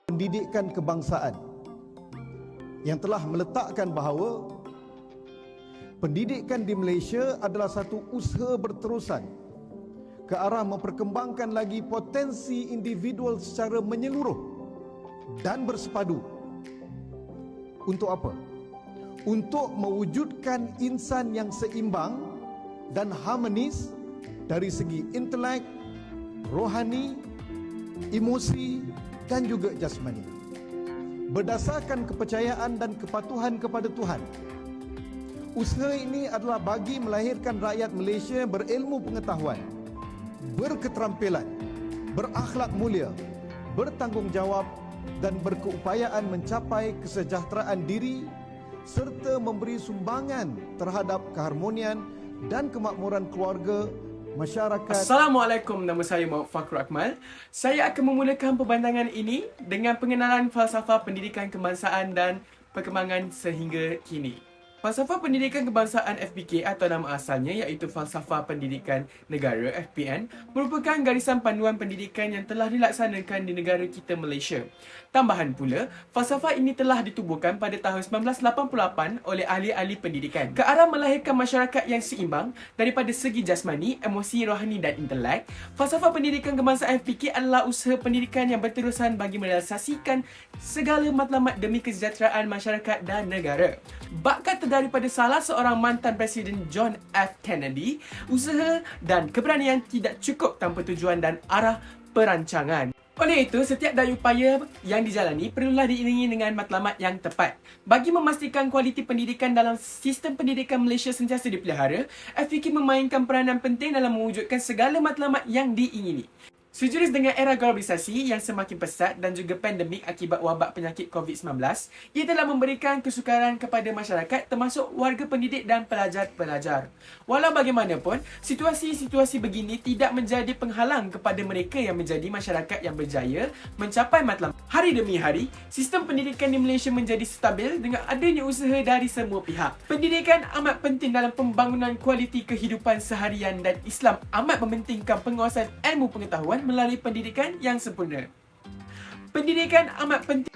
Pendidikan kebangsaan yang telah meletakkan bahawa pendidikan di Malaysia adalah satu usaha berterusan ke arah memperkembangkan lagi potensi individual secara menyeluruh dan bersepadu. Untuk apa? Untuk mewujudkan insan yang seimbang dan harmonis dari segi intelek, rohani, emosi dan juga jasmani, berdasarkan kepercayaan dan kepatuhan kepada Tuhan. Usaha ini adalah bagi melahirkan rakyat Malaysia berilmu pengetahuan, berketerampilan, berakhlak mulia, bertanggungjawab dan berkeupayaan mencapai kesejahteraan diri serta memberi sumbangan terhadap keharmonian dan kemakmuran keluarga, masyarakat. Assalamualaikum, nama saya Muhammad Fakhru Akmal. Saya akan memulakan perbincangan ini dengan pengenalan falsafah pendidikan kebangsaan dan perkembangan sehingga kini. Falsafah Pendidikan Kebangsaan FPK atau nama asalnya iaitu Falsafah Pendidikan Negara FPN merupakan garisan panduan pendidikan yang telah dilaksanakan di negara kita Malaysia. Tambahan pula, falsafah ini telah ditubuhkan pada tahun 1988 oleh ahli-ahli pendidikan ke arah melahirkan masyarakat yang seimbang daripada segi jasmani, emosi, rohani dan intelek. Falsafah Pendidikan Kebangsaan FPK adalah usaha pendidikan yang berterusan bagi merealisasikan segala matlamat demi kesejahteraan masyarakat dan negara. Bakat daripada salah seorang mantan Presiden John F. Kennedy, usaha dan keberanian tidak cukup tanpa tujuan dan arah perancangan. Oleh itu, setiap daya upaya yang dijalani perlulah diiringi dengan matlamat yang tepat. Bagi memastikan kualiti pendidikan dalam sistem pendidikan Malaysia sentiasa dipelihara, FPK memainkan peranan penting dalam mewujudkan segala matlamat yang diingini. Sejurus dengan era globalisasi yang semakin pesat dan juga pandemik akibat wabak penyakit COVID-19, ia telah memberikan kesukaran kepada masyarakat termasuk warga pendidik dan pelajar-pelajar. Walau bagaimanapun, situasi-situasi begini tidak menjadi penghalang kepada mereka yang menjadi masyarakat yang berjaya mencapai matlamat. Hari demi hari, sistem pendidikan di Malaysia menjadi stabil dengan adanya usaha dari semua pihak. Pendidikan amat penting dalam pembangunan kualiti kehidupan seharian dan Islam amat mementingkan penguasaan ilmu pengetahuan melalui pendidikan yang sempurna. Pendidikan amat penting.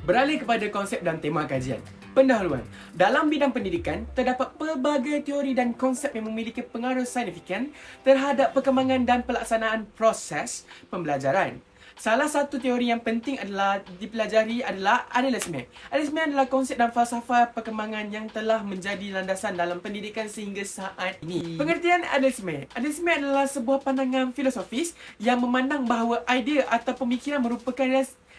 Beralih kepada konsep dan tema kajian. Pendahuluan. Dalam bidang pendidikan, terdapat pelbagai teori dan konsep yang memiliki pengaruh signifikan terhadap perkembangan dan pelaksanaan proses pembelajaran. Salah satu teori yang penting adalah dipelajari adalah idealisme. Idealisme adalah konsep dan falsafah perkembangan yang telah menjadi landasan dalam pendidikan sehingga saat ini. Pengertian idealisme. Idealisme adalah sebuah pandangan filosofis yang memandang bahawa idea atau pemikiran merupakan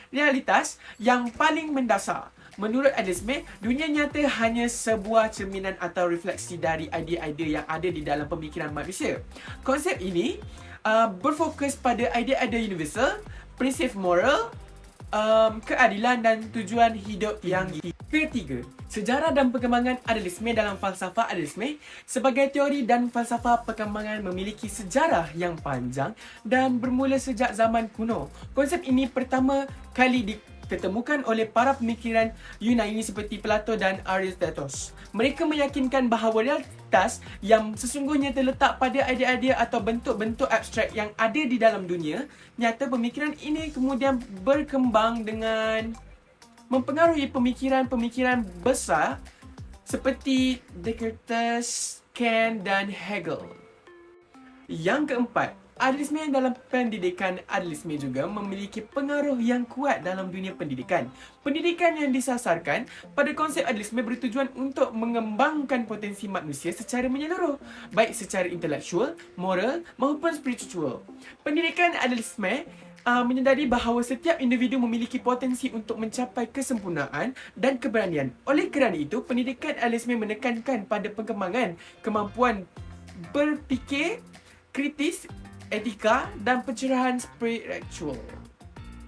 realitas yang paling mendasar. Menurut idealisme, dunia nyata hanya sebuah cerminan atau refleksi dari idea-idea yang ada di dalam pemikiran manusia. Konsep ini berfokus pada idea-idea universal, prinsip moral, keadilan dan tujuan hidup yang ketiga. Sejarah dan perkembangan idealisme. Dalam falsafah idealisme, sebagai teori dan falsafah perkembangan memiliki sejarah yang panjang dan bermula sejak zaman kuno. Konsep ini pertama kali ditemukan oleh para pemikiran Yunani seperti Plato dan Aristoteles. Mereka meyakinkan bahawa realitas yang sesungguhnya terletak pada idea-idea atau bentuk-bentuk abstrak yang ada di dalam dunia nyata. Pemikiran ini kemudian berkembang dengan mempengaruhi pemikiran-pemikiran besar seperti Descartes, Kant dan Hegel. Yang keempat, idealisme dalam pendidikan. Idealisme juga memiliki pengaruh yang kuat dalam dunia pendidikan. Pendidikan yang disasarkan pada konsep idealisme bertujuan untuk mengembangkan potensi manusia secara menyeluruh, baik secara intelektual, moral maupun spiritual. Pendidikan idealisme menyedari bahawa setiap individu memiliki potensi untuk mencapai kesempurnaan dan keberanian. Oleh kerana itu, pendidikan idealisme menekankan pada pengembangan kemampuan berfikir kritis, etika dan pencerahan spiritual.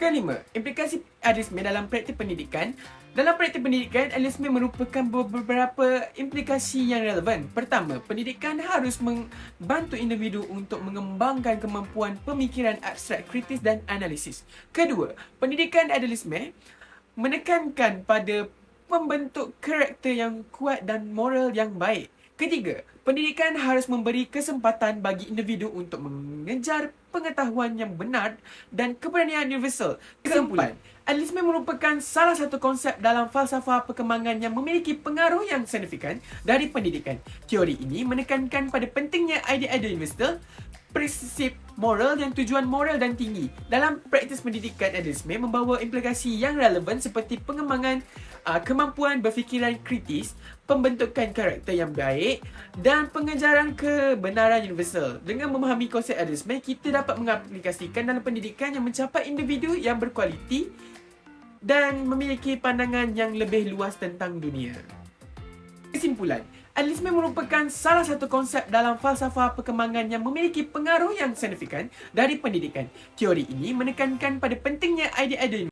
Kelima, implikasi idealisme dalam praktik pendidikan. Dalam praktik pendidikan, idealisme merupakan beberapa implikasi yang relevan. Pertama, pendidikan harus membantu individu untuk mengembangkan kemampuan pemikiran abstrak, kritis dan analisis. Kedua, pendidikan idealisme menekankan pada membentuk karakter yang kuat dan moral yang baik. Ketiga, pendidikan harus memberi kesempatan bagi individu untuk mengejar pengetahuan yang benar dan keberanian universal. Kesimpulan, idealisme merupakan salah satu konsep dalam falsafah perkembangan yang memiliki pengaruh yang signifikan dari pendidikan. Teori ini menekankan pada pentingnya idea-idea universal, prinsip moral dan tujuan moral dan tinggi. Dalam praktis pendidikan, idealisme membawa implikasi yang relevan seperti pengembangan kemampuan berfikiran kritis, pembentukan karakter yang baik dan pengejaran kebenaran universal. Dengan memahami konsep idealisme, kita dapat mengaplikasikan dalam pendidikan yang mencapai individu yang berkualiti dan memiliki pandangan yang lebih luas tentang dunia. Kesimpulan, idealisme merupakan salah satu konsep dalam falsafah perkembangan yang memiliki pengaruh yang signifikan dari pendidikan. Teori ini menekankan pada pentingnya idea-idea